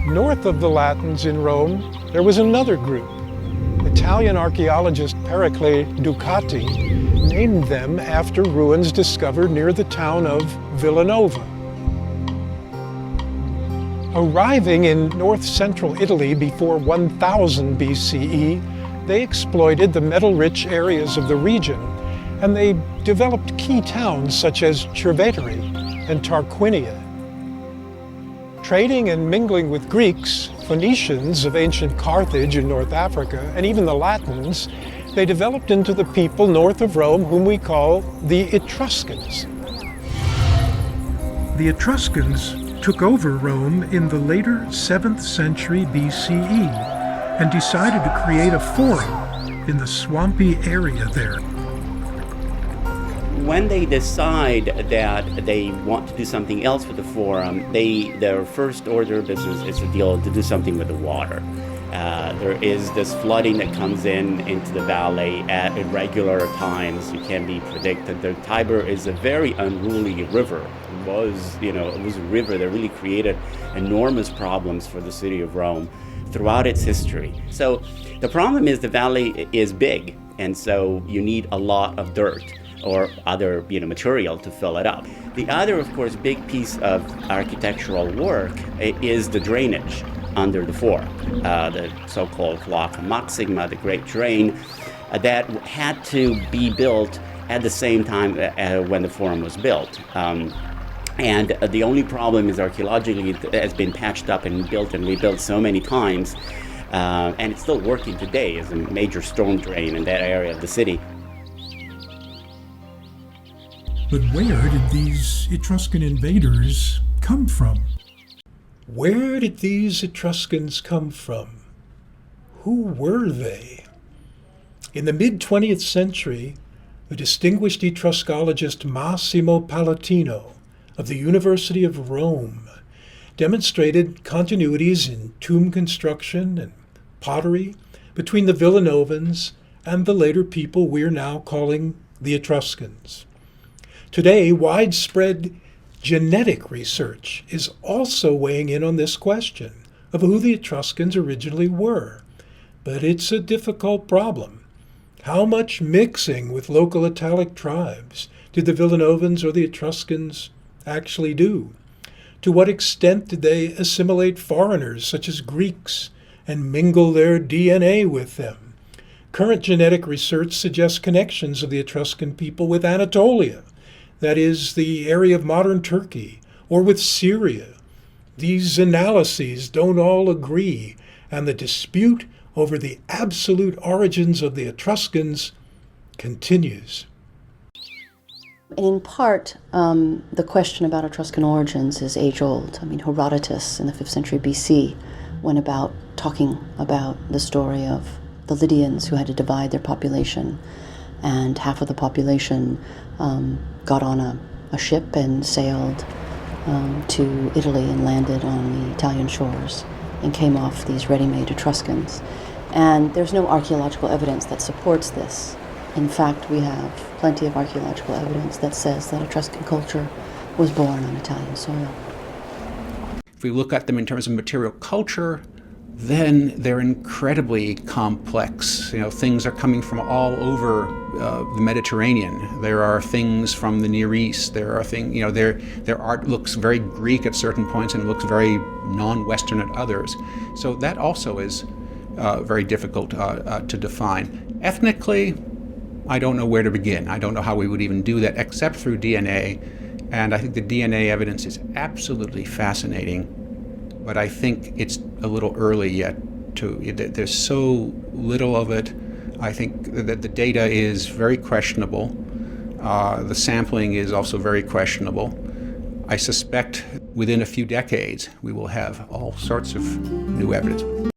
North of the Latins in Rome, there was another group. Italian archaeologist Pericle Ducati named them after ruins discovered near the town of Villanova. Arriving in north-central Italy before 1000 BCE, they exploited the metal-rich areas of the region, and they developed key towns such as Cerveteri and Tarquinia. Trading and mingling with Greeks, Phoenicians of ancient Carthage in North Africa, and even the Latins, they developed into the people north of Rome whom we call the Etruscans. The Etruscans took over Rome in the later 7th century BCE and decided to create a forum in the swampy area there. When they decide that they want to do something else with the forum, their first order of business is to do something with the water. There is this flooding that comes into the valley at irregular times. It can be predicted. The Tiber is a very unruly river. It was a river that really created enormous problems for the city of Rome throughout its history. So the problem is the valley is big, and so you need a lot of dirt or other material to fill it up. The other, of course, big piece of architectural work is the drainage under the forum, the so-called Cloaca Maxima, the Great Drain, that had to be built at the same time when the forum was built. And the only problem is archaeologically it has been patched up and built and rebuilt so many times, and it's still working today as a major storm drain in that area of the city. But where did these Etruscan invaders come from? Where did these Etruscans come from? Who were they? In the mid-20th century, the distinguished Etruscologist Massimo Palatino of the University of Rome demonstrated continuities in tomb construction and pottery between the Villanovans and the later people we're now calling the Etruscans. Today, widespread genetic research is also weighing in on this question of who the Etruscans originally were. But it's a difficult problem. How much mixing with local Italic tribes did the Villanovans or the Etruscans actually do? To what extent did they assimilate foreigners such as Greeks and mingle their DNA with them? Current genetic research suggests connections of the Etruscan people with Anatolia, that is, the area of modern Turkey, or with Syria. These analyses don't all agree, and the dispute over the absolute origins of the Etruscans continues. In part, the question about Etruscan origins is age-old. Herodotus in the 5th century BC went about talking about the story of the Lydians who had to divide their population, and half of the population got on a ship and sailed to Italy and landed on the Italian shores and came off these ready-made Etruscans. And there's no archaeological evidence that supports this. In fact, we have plenty of archaeological evidence that says that Etruscan culture was born on Italian soil. If we look at them in terms of material culture, then they're incredibly complex. Things are coming from all over the Mediterranean. There are things from the Near East. There are things, their art looks very Greek at certain points and looks very non-Western at others. So that also is very difficult to define. Ethnically, I don't know where to begin. I don't know how we would even do that except through DNA. And I think the DNA evidence is absolutely fascinating. But I think it's a little early yet. There's so little of it. I think that the data is very questionable. The sampling is also very questionable. I suspect within a few decades we will have all sorts of new evidence.